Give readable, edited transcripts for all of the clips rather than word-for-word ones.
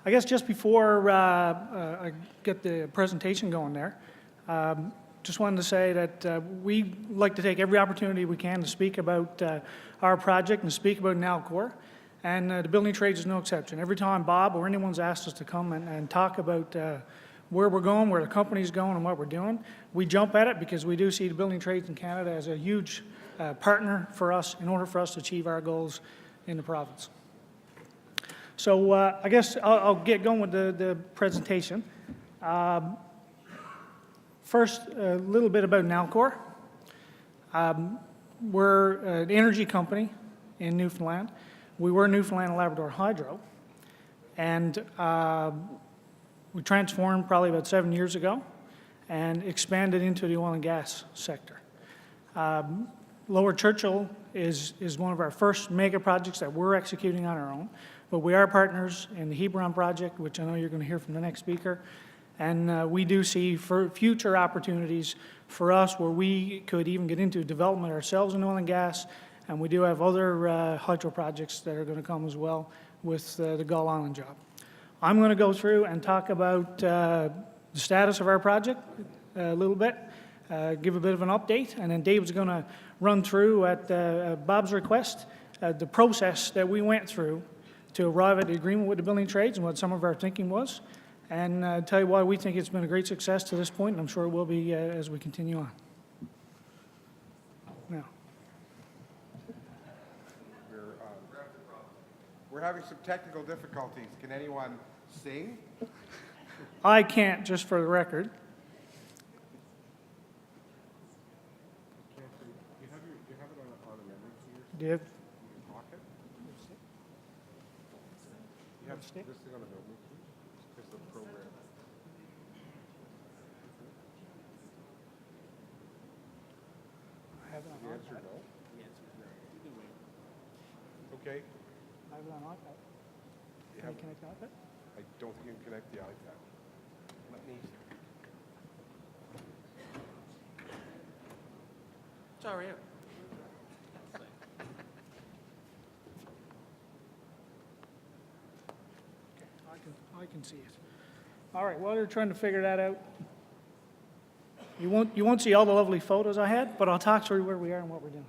I guess just before I get the presentation going there, just wanted to say that we like to take every opportunity we can to speak about our project and speak about Nalcor, and the building trades is no exception. Every time Bob or anyone's asked us to come and talk about where we're going, where the company's going, and what we're doing, we jump at it because we do see the building trades in Canada as a huge partner for us in order for us to achieve our goals in the province. So I guess I'll get going with the presentation. First, a little bit about Nalcor. We're an energy company in Newfoundland. We were Newfoundland and Labrador Hydro, and we transformed probably about 7 years ago and expanded into the oil and gas sector. Lower Churchill is one of our first mega projects that we're executing on our own, but we are partners in the Hebron project, which I know you're going to hear from the next speaker, and we do see for future opportunities for us where we could even get into development ourselves in oil and gas, and we do have other hydro projects that are going to come as well with the Gull Island job. I'm going to go through and talk about the status of our project a little bit, give a bit of an update, and then David's going to run through at Bob's request the process that we went through to arrive at the agreement with the building trades and what some of our thinking was, and tell you why we think it's been a great success to this point, and I'm sure it will be as we continue on. Now. We're having some technical difficulties. Can anyone sing? I can't, just for the record. You have it on a memory here? Do you have? You can lock it? You have this thing on a memory key? It's the program. I have it on The answer no? The answer is no. You can wait. Okay. I have it on iPad. Can you connect the iPad? I don't think you can connect the iPad. Let me. It's all right. I can see it. All right, while you're trying to figure that out, you won't see all the lovely photos I had, but I'll talk through where we are and what we're doing.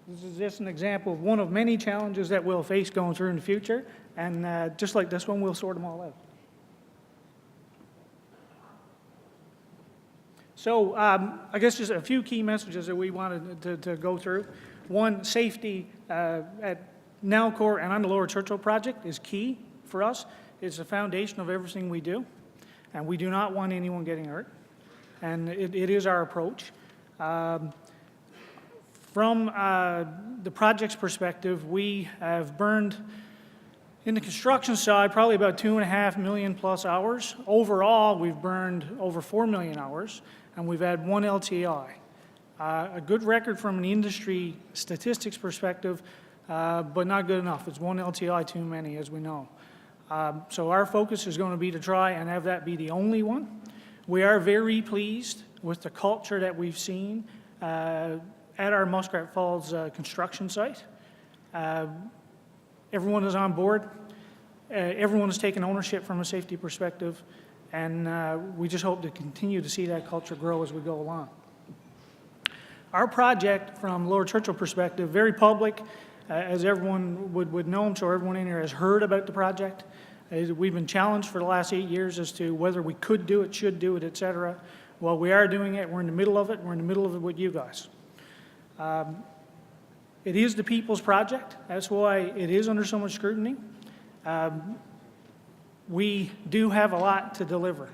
This is just an example of one of many challenges that we'll face going through in the future, and just like this one, we'll sort them all out. So I guess just a few key messages that we wanted to go through. One, safety at Nalcor and on the Lower Churchill project is key for us. It's the foundation of everything we do, and we do not want anyone getting hurt, and it is our approach. From the project's perspective, we have burned, in the construction side, probably about 2.5 million plus hours. Overall, we've burned over 4 million hours, and we've had 1 LTI. A good record from an industry statistics perspective, but not good enough. It's 1 LTI too many, as we know. So our focus is going to be to try and have that be the only one. We are very pleased with the culture that we've seen at our Muskrat Falls construction site. Everyone is on board. Everyone is taking ownership from a safety perspective, and we just hope to continue to see that culture grow as we go along. Our project, from Lower Churchill perspective, very public, as everyone would know. I'm sure everyone in here has heard about the project. We've been challenged for the last 8 years as to whether we could do it, should do it, et cetera. Well, we are doing it. We're in the middle of it. We're in the middle of it with you guys. It is the people's project. That's why it is under so much scrutiny. We do have a lot to deliver.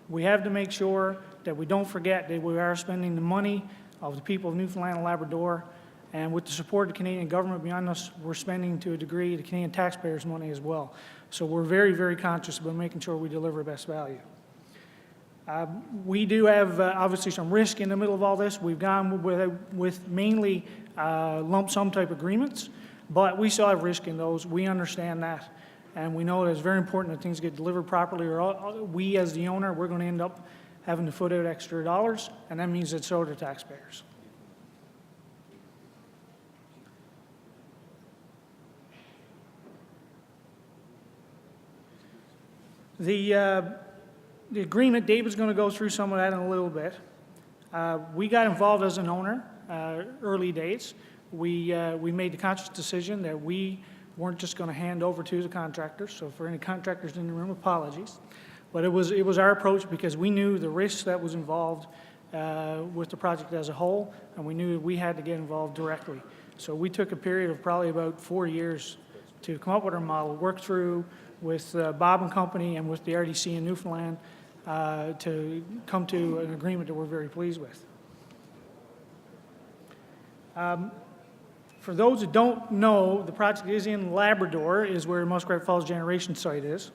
We have to make sure that we don't forget that we are spending the money of the people of Newfoundland and Labrador, and with the support of the Canadian government behind us, we're spending to a degree the Canadian taxpayers' money as well. So we're very, very conscious about making sure we deliver best value. We do have obviously some risk in the middle of all this. We've gone with mainly lump sum type agreements, but we still have risk in those. We understand that, and we know that it's very important that things get delivered properly, or we as the owner, we're going to end up having to foot out extra dollars, and that means that so do taxpayers. The agreement, David's going to go through some of that in a little bit. We got involved as an owner early days. We made the conscious decision that we weren't just going to hand over to the contractors. So for any contractors in the room, apologies. But it was our approach because we knew the risks that was involved with the project as a whole, and we knew we had to get involved directly. So we took a period of probably about 4 years to come up with our model, work through with Bob and Company and with the RDC in Newfoundland to come to an agreement that we're very pleased with. For those who don't know, the project is in Labrador, is where Muskrat Falls Generation Site is.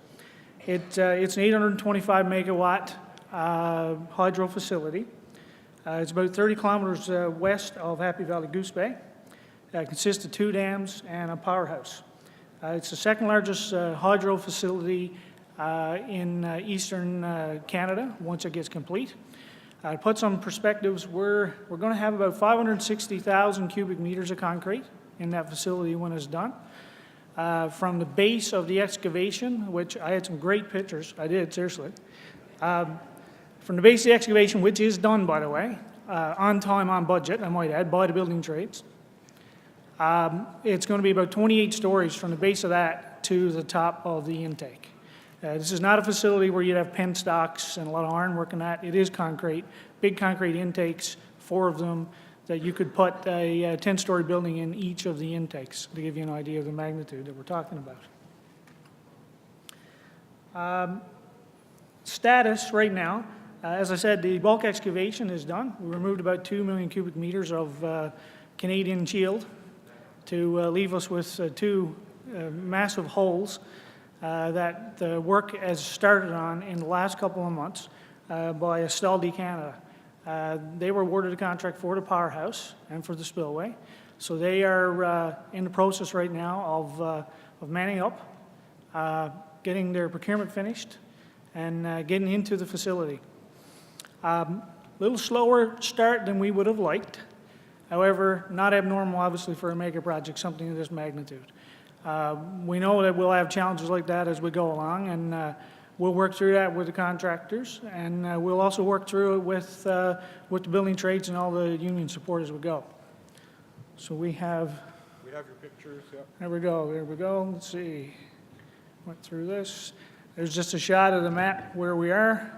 It's an 825 megawatt hydro facility. It's about 30 kilometers west of Happy Valley Goose Bay. It consists of 2 dams and a powerhouse. It's the second largest hydro facility in eastern Canada once it gets complete. To put some perspectives, we're going to have about 560,000 cubic meters of concrete in that facility when it's done. From the base of the excavation, which I had some great pictures, I did, seriously. From the base of the excavation, which is done, by the way, on time, on budget, I might add, by the building trades. It's going to be about 28 stories from the base of that to the top of the intake. This is not a facility where you'd have penstocks and a lot of iron work in that. It is concrete, big concrete intakes, 4 of them, that you could put a 10-story building in each of the intakes to give you an idea of the magnitude that we're talking about. Status right now, as I said, the bulk excavation is done. We removed about 2 million cubic meters of Canadian shield to leave us with 2 massive holes that the work has started on in the last couple of months by Estaldi Canada. They were awarded a contract for the powerhouse and for the spillway. So they are in the process right now of manning up, getting their procurement finished, and getting into the facility. A little slower start than we would have liked. However, not abnormal, obviously, for a mega project, something of this magnitude. We know that we'll have challenges like that as we go along, and we'll work through that with the contractors, and we'll also work through it with the building trades and all the union support as we go. So we have We have your pictures, yeah. there we go. Let's see. Went through this. There's just a shot of the map where we are.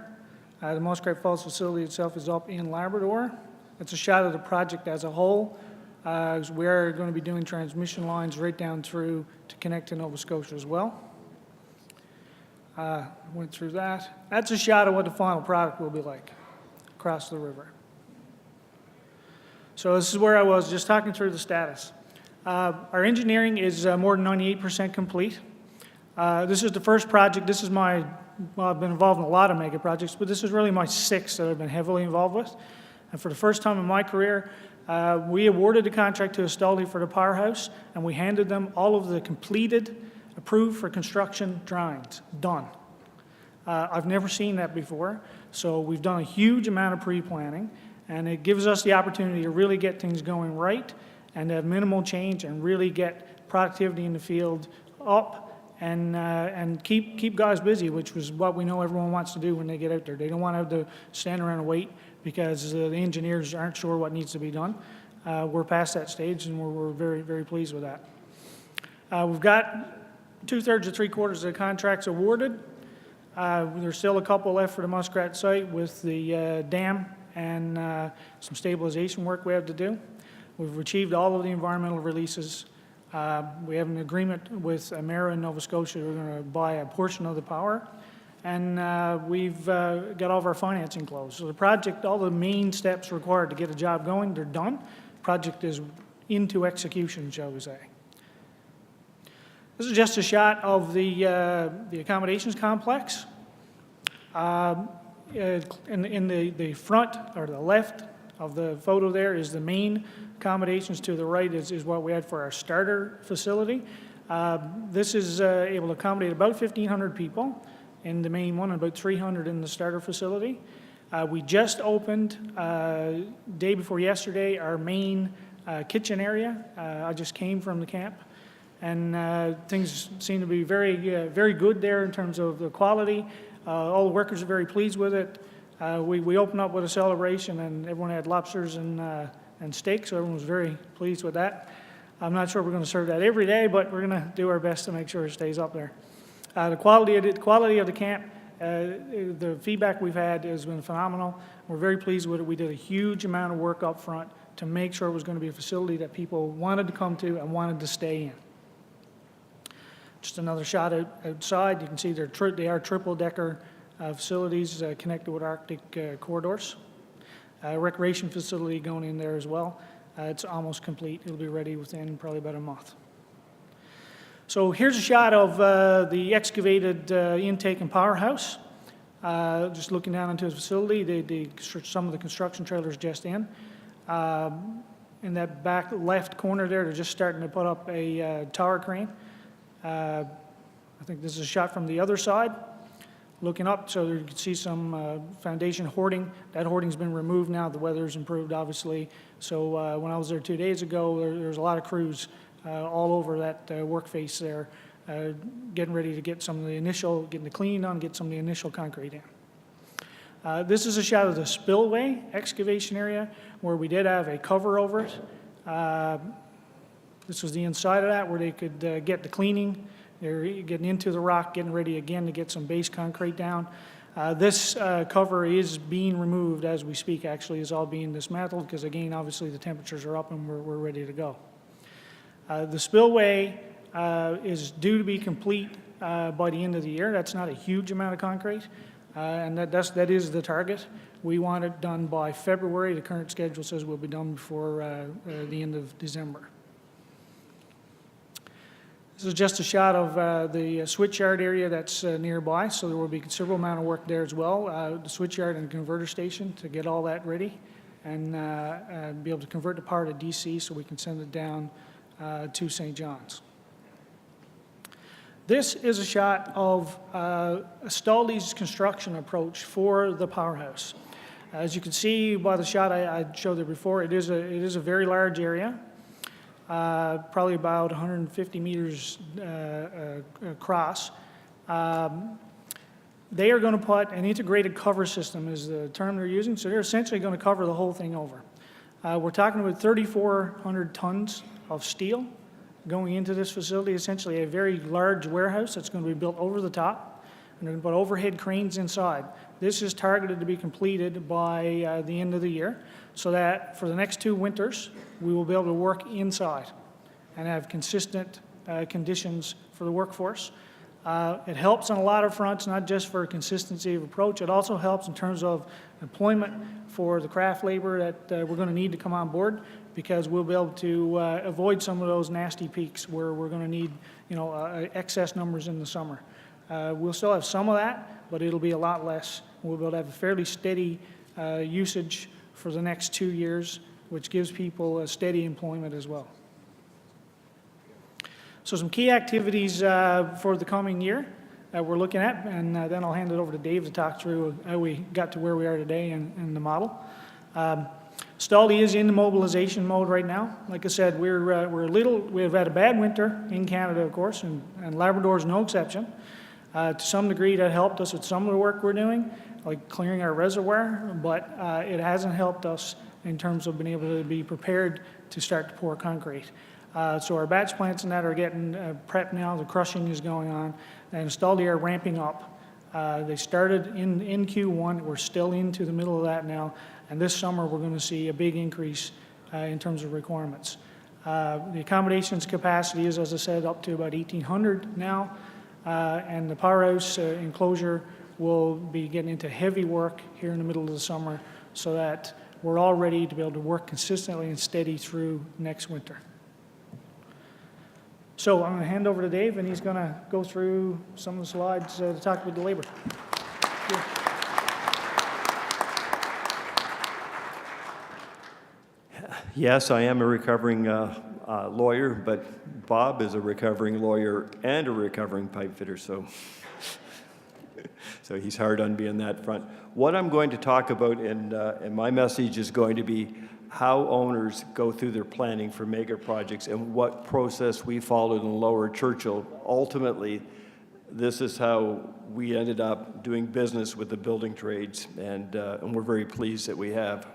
The Muskrat Falls facility itself is up in Labrador. It's a shot of the project as a whole. We are going to be doing transmission lines right down through to connect to Nova Scotia as well. Went through that. That's a shot of what the final product will be like across the river. So this is where I was, just talking through the status. Our engineering is more than 98% complete. This is the first project. This is well, I've been involved in a lot of mega projects, but this is really my 6th that I've been heavily involved with. And for the first time in my career, we awarded the contract to Estaldi for the powerhouse, and we handed them all of the completed, approved for construction drawings, done. I've never seen that before, so we've done a huge amount of pre-planning, and it gives us the opportunity to really get things going right and have minimal change and really get productivity in the field up and keep guys busy, which was what we know everyone wants to do when they get out there. They don't want to have to stand around and wait because the engineers aren't sure what needs to be done. We're past that stage, and we're very, very pleased with that. We've got 2/3 to 3/4 of the contracts awarded. There's still a couple left for the Muskrat site with the dam and some stabilization work we have to do. We've achieved all of the environmental releases. We have an agreement with Emera in Nova Scotia. We're going to buy a portion of the power. And we've got all of our financing closed. So the project, all the main steps required to get a job going, they're done. Project is into execution, shall we say. This is just a shot of the accommodations complex. In the front, or the left of the photo there, is the main accommodations. To the right is what we had for our starter facility. This is able to accommodate about 1,500 people in the main one and about 300 in the starter facility. We just opened, day before yesterday, our main kitchen area. I just came from the camp. and things seem to be very good there in terms of the quality. All the workers are very pleased with it. We opened up with a celebration, and everyone had lobsters and steak, so everyone was very pleased with that. I'm not sure we're going to serve that every day, but we're going to do our best to make sure it stays up there. The quality of the camp, the feedback we've had has been phenomenal. We're very pleased with it. We did a huge amount of work up front to make sure it was going to be a facility that people wanted to come to and wanted to stay in. Just another shot outside. You can see they are triple-decker facilities connected with Arctic corridors. Recreation facility going in there as well. It's almost complete. It'll be ready within probably about a month. So here's a shot of the excavated intake and powerhouse. Just looking down into the facility, some of the construction trailers just in. In that back left corner there, they're just starting to put up a tower crane. I think this is a shot from the other side. Looking up, so you can see some foundation hoarding. That hoarding's been removed now. The weather's improved, obviously. So when I was there 2 days ago, there was a lot of crews all over that work face there, getting ready to get getting the cleaning done, get some of the initial concrete in. This is a shot of the spillway excavation area where we did have a cover over it. This was the inside of that where they could get the cleaning. They're getting into the rock, getting ready again to get some base concrete down. This cover is being removed as we speak, actually, is all being dismantled because, again, obviously the temperatures are up and we're ready to go. The spillway is due to be complete by the end of the year. That's not a huge amount of concrete, and that is the target. We want it done by February. The current schedule says we'll be done before the end of December. This is just a shot of the switchyard area that's nearby, so there will be a considerable amount of work there as well. The switchyard and converter station to get all that ready and be able to convert the power to DC so we can send it down to St. John's. This is a shot of Staldy's construction approach for the powerhouse. As you can see by the shot I showed there before, it is a very large area. Probably about 150 meters across. They are going to put an integrated cover system is the term they're using, so they're essentially going to cover the whole thing over. We're talking about 3,400 tons of steel going into this facility, essentially a very large warehouse that's going to be built over the top, and they're going to put overhead cranes inside. This is targeted to be completed by the end of the year, so that for the next 2 winters, we will be able to work inside and have consistent conditions for the workforce. It helps on a lot of fronts, not just for consistency of approach. It also helps in terms of employment for the craft labor that we're going to need to come on board, because we'll be able to avoid some of those nasty peaks where we're going to need, excess numbers in the summer. We'll still have some of that, but it'll be a lot less. We'll be able to have a fairly steady usage for the next 2 years, which gives people a steady employment as well. So some key activities for the coming year that we're looking at, and then I'll hand it over to Dave to talk through how we got to where we are today and the model. Staldy is in the mobilization mode right now. Like I said, we've had a bad winter in Canada, of course, and Labrador is no exception. To some degree, that helped us with some of the work we're doing, like clearing our reservoir, but it hasn't helped us in terms of being able to be prepared to start to pour concrete. So our batch plants and that are getting prepped now. The crushing is going on, and Staldy are ramping up. They started in Q1. We're still into the middle of that now, and this summer we're going to see a big increase in terms of requirements. The accommodations capacity is, as I said, up to about 1,800 now, and the powerhouse enclosure will be getting into heavy work here in the middle of the summer so that we're all ready to be able to work consistently and steady through next winter. So I'm going to hand over to Dave, and he's going to go through some of the slides to talk about the labor. Yes, I am a recovering lawyer, but Bob is a recovering lawyer and a recovering pipe fitter, so he's hard on me on that front. What I'm going to talk about in my message is going to be how owners go through their planning for mega projects and what process we followed in Lower Churchill. Ultimately, this is how we ended up doing business with the building trades, and we're very pleased that we have.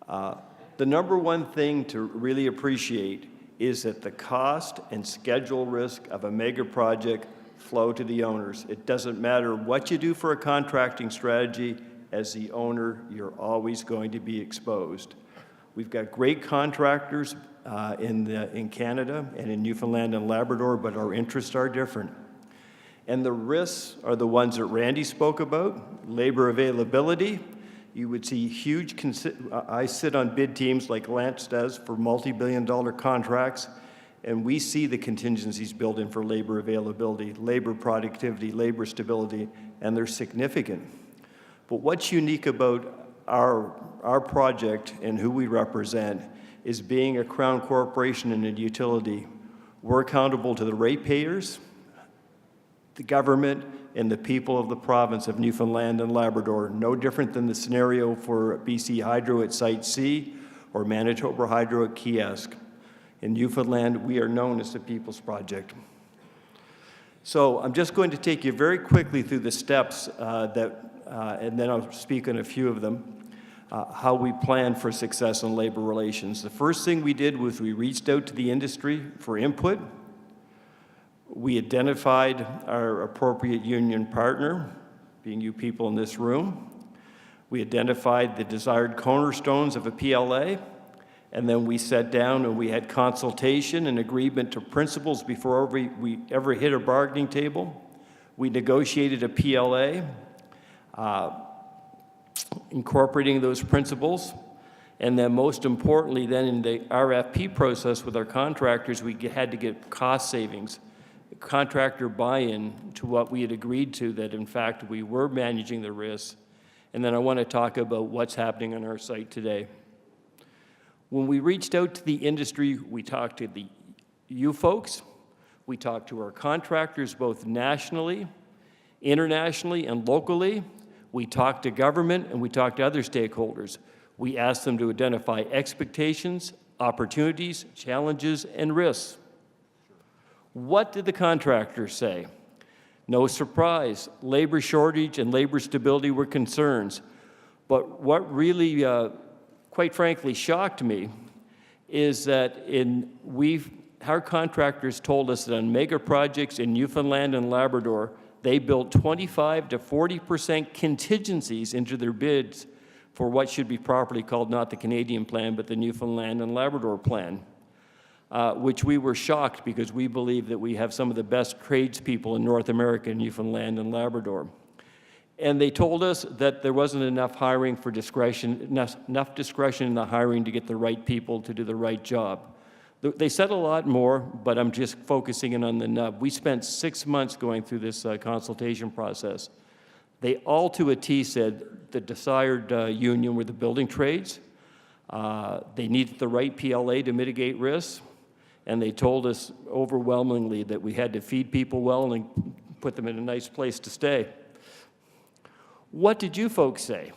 The number one thing to really appreciate is that the cost and schedule risk of a mega project flow to the owners. It doesn't matter what you do for a contracting strategy, as the owner, you're always going to be exposed. We've got great contractors in Canada and in Newfoundland and Labrador, but our interests are different. And the risks are the ones that Randy spoke about: labor availability. You would see huge, I sit on bid teams like Lance does for multi-billion-dollar contracts, and we see the contingencies built in for labor availability, labor productivity, labor stability, and they're significant. But what's unique about our project and who we represent is being a Crown corporation and a utility. We're accountable to the ratepayers, the government, and the people of the province of Newfoundland and Labrador, no different than the scenario for BC Hydro at Site C or Manitoba Hydro at Kiesk. In Newfoundland, we are known as the People's Project. So I'm just going to take you very quickly through the steps and then I'll speak on a few of them, how we plan for success in labor relations. The first thing we did was we reached out to the industry for input. We identified our appropriate union partner, being you people in this room. We identified the desired cornerstones of a PLA, and then we sat down and we had consultation and agreement to principles before we ever hit a bargaining table. We negotiated a PLA, incorporating those principles. And then most importantly, then in the RFP process with our contractors, we had to get cost savings, contractor buy-in to what we had agreed to, that in fact we were managing the risks. And then I want to talk about what's happening on our site today. When we reached out to the industry, we talked to you folks, we talked to our contractors both nationally, internationally, and locally. We talked to government and we talked to other stakeholders. We asked them to identify expectations, opportunities, challenges, and risks. What did the contractors say? No surprise, labor shortage and labor stability were concerns. But what really, quite frankly, shocked me is that our contractors told us that on mega projects in Newfoundland and Labrador, they built 25 to 40% contingencies into their bids for what should be properly called not the Canadian plan, but the Newfoundland and Labrador plan, which we were shocked because we believe that we have some of the best tradespeople in North America, Newfoundland and Labrador. And they told us that there wasn't enough hiring for discretion, enough discretion in the hiring to get the right people to do the right job. They said a lot more, but I'm just focusing in on the nub. We spent 6 months going through this consultation process. They all to a T said the desired union were the building trades. They needed the right PLA to mitigate risks. And they told us overwhelmingly that we had to feed people well and put them in a nice place to stay. What did you folks say?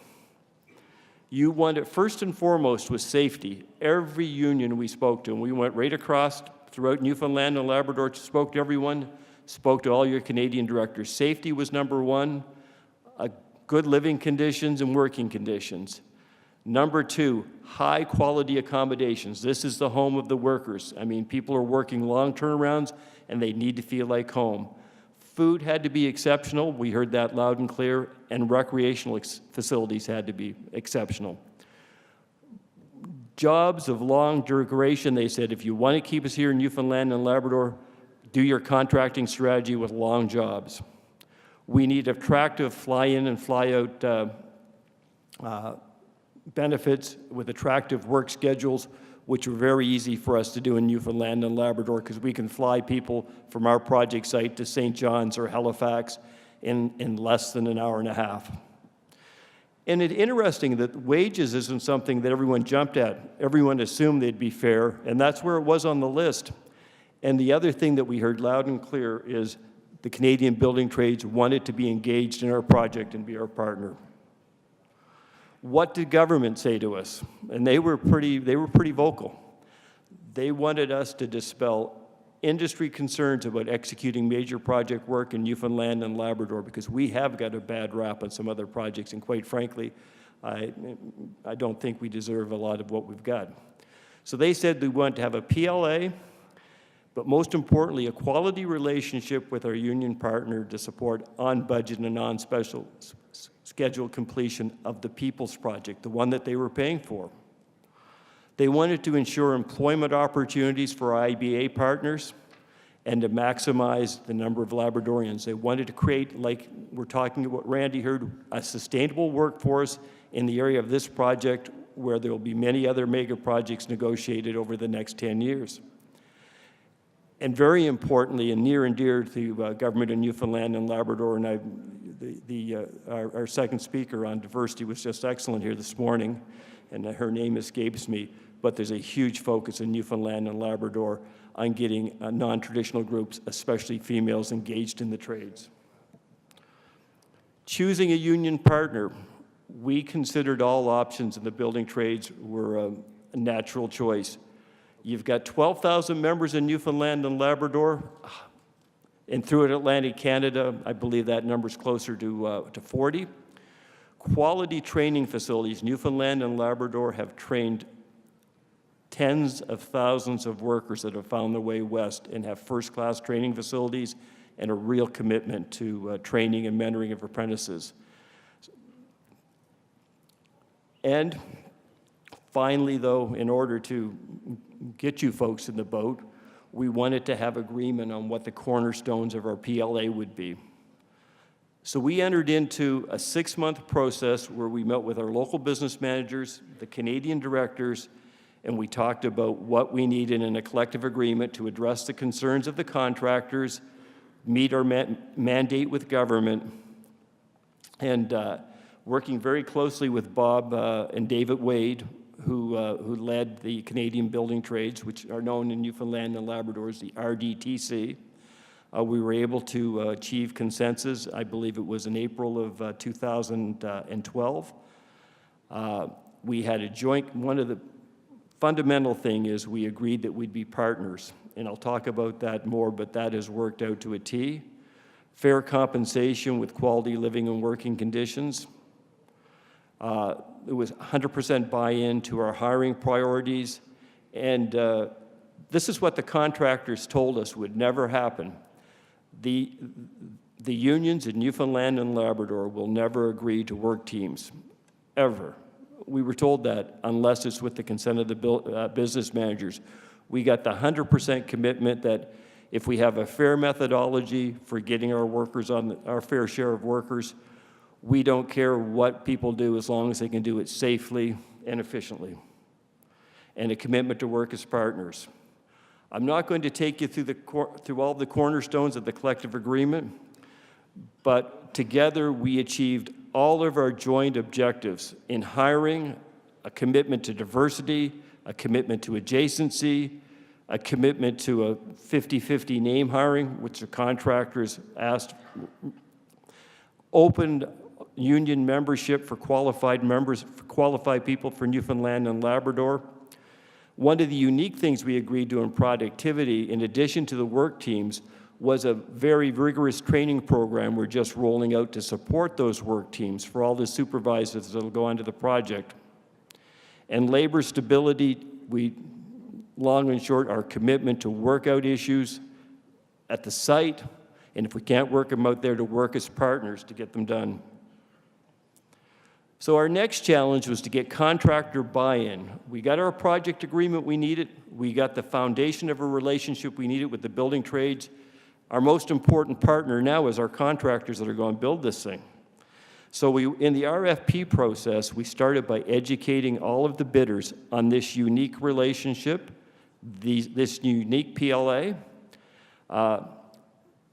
You wanted, first and foremost, was safety. Every union we spoke to, and we went right across throughout Newfoundland and Labrador, spoke to everyone, spoke to all your Canadian directors. Safety was number one, good living conditions and working conditions. Number two, high quality accommodations. This is the home of the workers. I mean, people are working long turnarounds and they need to feel like home. Food had to be exceptional. We heard that loud and clear. And recreational facilities had to be exceptional. Jobs of long duration, they said, if you want to keep us here in Newfoundland and Labrador, do your contracting strategy with long jobs. We need attractive fly-in and fly-out benefits with attractive work schedules, which are very easy for us to do in Newfoundland and Labrador because we can fly people from our project site to St. John's or Halifax in less than an hour and a half. And it's interesting that wages isn't something that everyone jumped at. Everyone assumed they'd be fair, and that's where it was on the list. And the other thing that we heard loud and clear is the Canadian building trades wanted to be engaged in our project and be our partner. What did government say to us? And they were pretty vocal. They wanted us to dispel industry concerns about executing major project work in Newfoundland and Labrador, because we have got a bad rap on some other projects, and quite frankly, I don't think we deserve a lot of what we've got. So they said they want to have a PLA, but most importantly, a quality relationship with our union partner to support on budget and on special schedule completion of the People's Project, the one that they were paying for. They wanted to ensure employment opportunities for our IBA partners and to maximize the number of Labradorians. They wanted to create, like we're talking about, Randy heard, a sustainable workforce in the area of this project, where there will be many other mega projects negotiated over the next 10 years. And very importantly, and near and dear to government in Newfoundland and Labrador, and our second speaker on diversity was just excellent here this morning, and her name escapes me, but there's a huge focus in Newfoundland and Labrador on getting non-traditional groups, especially females, engaged in the trades. Choosing a union partner, we considered all options in the building trades were a natural choice. You've got 12,000 members in Newfoundland and Labrador, and throughout Atlantic Canada, I believe that number's closer to 40. Quality training facilities, Newfoundland and Labrador have trained tens of thousands of workers that have found their way west and have first-class training facilities and a real commitment to training and mentoring of apprentices. And finally, though, in order to get you folks in the boat, we wanted to have agreement on what the cornerstones of our PLA would be. So we entered into a 6-month process where we met with our local business managers, the Canadian directors, and we talked about what we needed in a collective agreement to address the concerns of the contractors, meet our mandate with government, and working very closely with Bob and David Wade, who led the Canadian building trades, which are known in Newfoundland and Labrador as the RDTC. We were able to achieve consensus, I believe it was in April of 2012. We had a joint, one of the fundamental thing is we agreed that we'd be partners, and I'll talk about that more, but that has worked out to a T. Fair compensation with quality living and working conditions. It was 100% buy-in to our hiring priorities, and this is what the contractors told us would never happen. The unions in Newfoundland and Labrador will never agree to work teams, ever. We were told that unless it's with the consent of the business managers. We got the 100% commitment that if we have a fair methodology for getting our workers on our fair share of workers, we don't care what people do as long as they can do it safely and efficiently. And a commitment to work as partners. I'm not going to take you through all the cornerstones of the collective agreement, but together we achieved all of our joint objectives in hiring, a commitment to diversity, a commitment to adjacency, a commitment to a 50-50 name hiring, which the contractors asked, opened union membership for qualified members, for qualified people for Newfoundland and Labrador. One of the unique things we agreed to in productivity, in addition to the work teams, was a very rigorous training program we're just rolling out to support those work teams for all the supervisors that will go onto the project. And labor stability, we, long and short, our commitment to work out issues at the site, and if we can't work them out there, to work as partners to get them done. So our next challenge was to get contractor buy-in. We got our project agreement we needed. We got the foundation of a relationship we needed with the building trades. Our most important partner now is our contractors that are going to build this thing. So in the RFP process, we started by educating all of the bidders on this unique relationship, this unique PLA.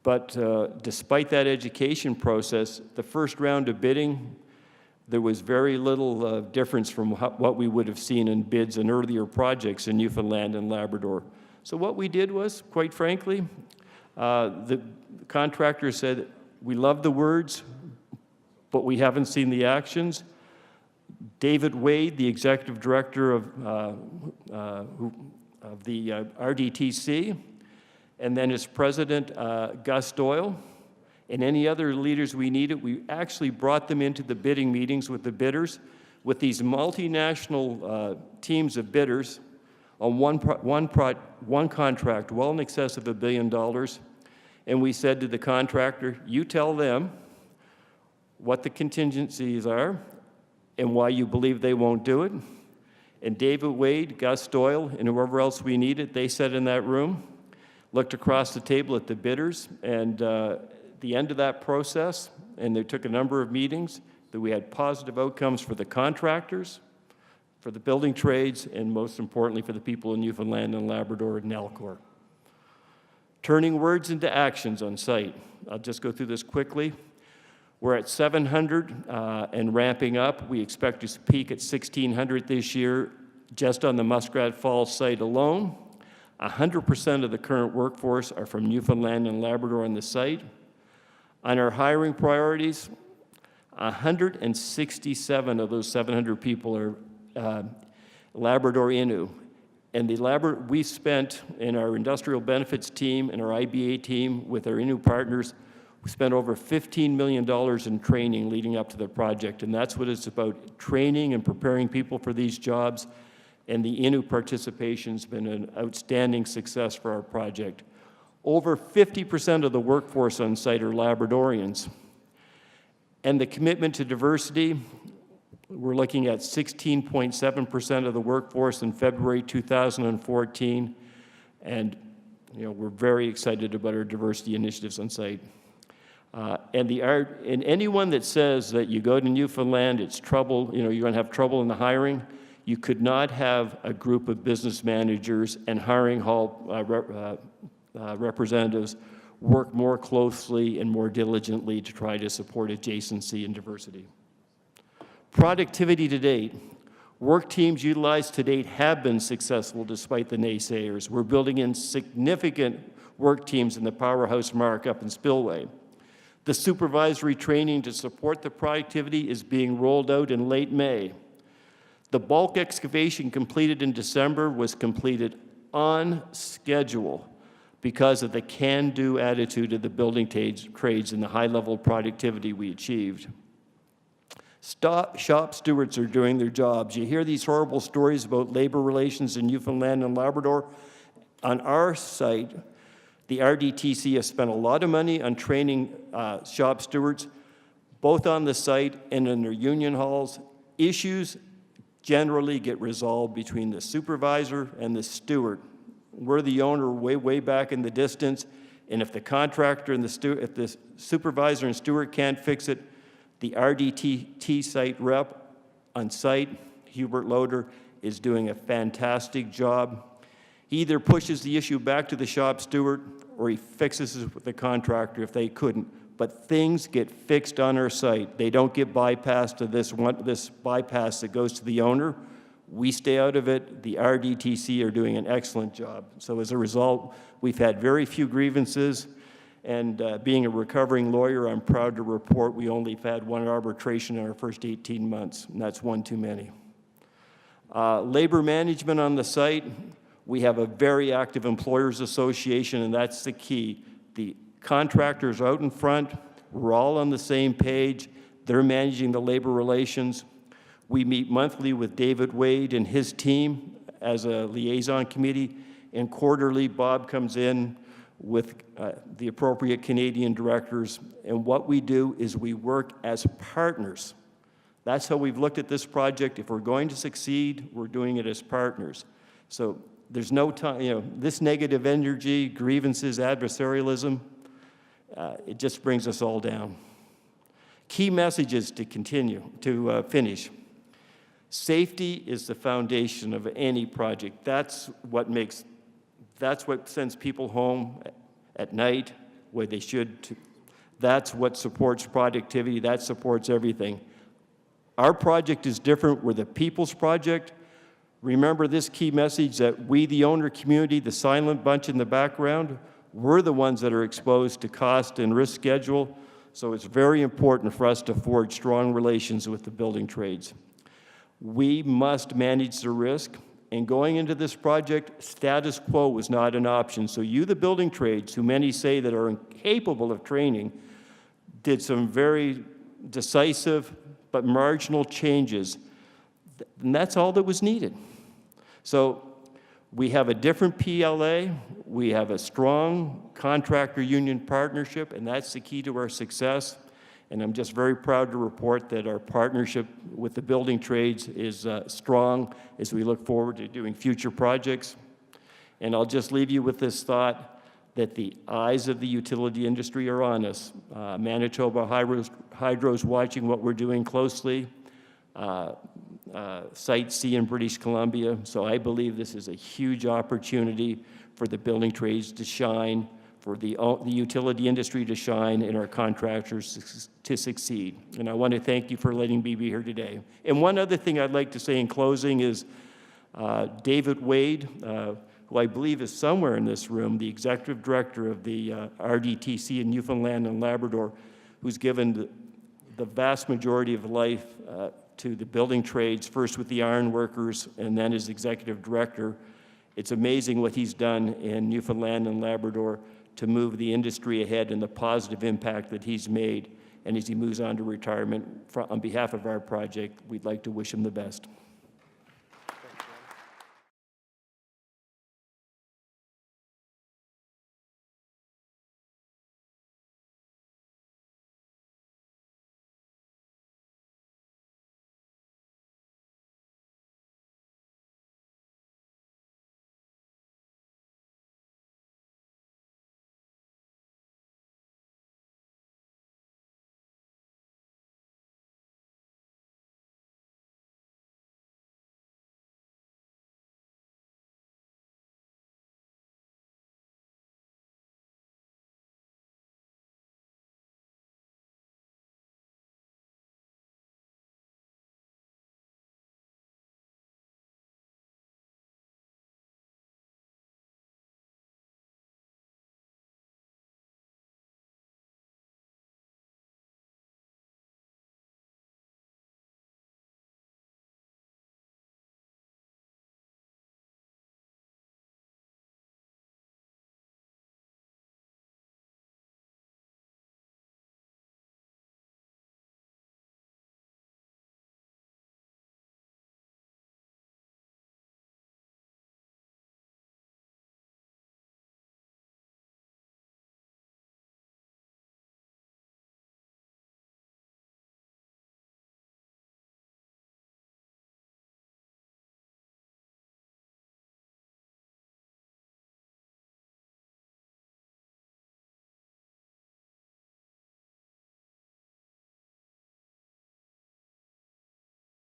But despite that education process, the first round of bidding, there was very little difference from what we would have seen in bids in earlier projects in Newfoundland and Labrador. So what we did was, quite frankly, the contractor said, we love the words, but we haven't seen the actions. David Wade, the executive director of the RDTC, and then its president, Gus Doyle, and any other leaders we needed. We actually brought them into the bidding meetings with the bidders, with these multinational teams of bidders on one contract, well in excess of $1 billion. And we said to the contractor, you tell them what the contingencies are and why you believe they won't do it. And David Wade, Gus Doyle, and whoever else we needed, they sat in that room, looked across the table at the bidders, and the end of that process, and they took a number of meetings, that we had positive outcomes for the contractors, for the building trades, and most importantly for the people in Newfoundland and Labrador and Nalcor. Turning words into actions on site. I'll just go through this quickly. We're at 700 and ramping up. We expect to peak at 1,600 this year just on the Muskrat Falls site alone. 100% of the current workforce are from Newfoundland and Labrador on the site. On our hiring priorities, 167 of those 700 people are Labrador Innu. And we spent, in our industrial benefits team and our IBA team with our Innu partners, we spent over $15 million in training leading up to the project. And that's what it's about, training and preparing people for these jobs. And the Innu participation's been an outstanding success for our project. Over 50% of the workforce on site are Labradorians. And the commitment to diversity, we're looking at 16.7% of the workforce in February 2014. And we're very excited about our diversity initiatives on site. And anyone that says that you go to Newfoundland, it's trouble, you're going to have trouble in the hiring, you could not have a group of business managers and hiring hall representatives work more closely and more diligently to try to support adjacency and diversity. Productivity to date. Work teams utilized to date have been successful despite the naysayers. We're building in significant work teams in the powerhouse mark up in Spillway. The supervisory training to support the productivity is being rolled out in late May. The bulk excavation completed in December was completed on schedule because of the can-do attitude of the building trades and the high-level productivity we achieved. Shop stewards are doing their jobs. You hear these horrible stories about labor relations in Newfoundland and Labrador. On our site, the RDTC has spent a lot of money on training shop stewards, both on the site and in their union halls. Issues generally get resolved between the supervisor and the steward. We're the owner way back in the distance, and if the contractor and if the supervisor and steward can't fix it, the RDT site rep on site, Hubert Loader, is doing a fantastic job. He either pushes the issue back to the shop steward or he fixes it with the contractor if they couldn't. But things get fixed on our site. They don't get bypassed to this bypass that goes to the owner. We stay out of it. The RDTC are doing an excellent job. So as a result, we've had very few grievances. And being a recovering lawyer, I'm proud to report we only had one arbitration in our first 18 months, and that's one too many. Labor management on the site, we have a very active employers association, and that's the key. The contractors out in front, we're all on the same page. They're managing the labor relations. We meet monthly with David Wade and his team as a liaison committee, and quarterly Bob comes in with the appropriate Canadian directors, and what we do is we work as partners. That's how we've looked at this project. If we're going to succeed, we're doing it as partners. So there's no time, this negative energy, grievances, adversarialism, it just brings us all down. Key messages to finish. Safety is the foundation of any project. That's what sends people home at night where they should. That's what supports productivity. That supports everything. Our project is different. We're the people's project. Remember this key message that we, the owner community, the silent bunch in the background, we're the ones that are exposed to cost and risk schedule. So it's very important for us to forge strong relations with the building trades. We must manage the risk, and going into this project, status quo was not an option. So you, the building trades, who many say that are incapable of training, did some very decisive but marginal changes, and that's all that was needed. So we have a different PLA, we have a strong contractor union partnership, and that's the key to our success. And I'm just very proud to report that our partnership with the building trades is strong as we look forward to doing future projects. And I'll just leave you with this thought that the eyes of the utility industry are on us. Manitoba Hydro's watching what we're doing closely. Site C in British Columbia. So I believe this is a huge opportunity for the building trades to shine, for the utility industry to shine, and our contractors to succeed. And I want to thank you for letting me be here today. And one other thing I'd like to say in closing is David Wade, who I believe is somewhere in this room, the executive director of the RDTC in Newfoundland and Labrador, who's given the vast majority of life to the building trades, first with the iron workers and then as executive director. It's amazing what he's done in Newfoundland and Labrador to move the industry ahead and the positive impact that he's made. And as he moves on to retirement, on behalf of our project, we'd like to wish him the best.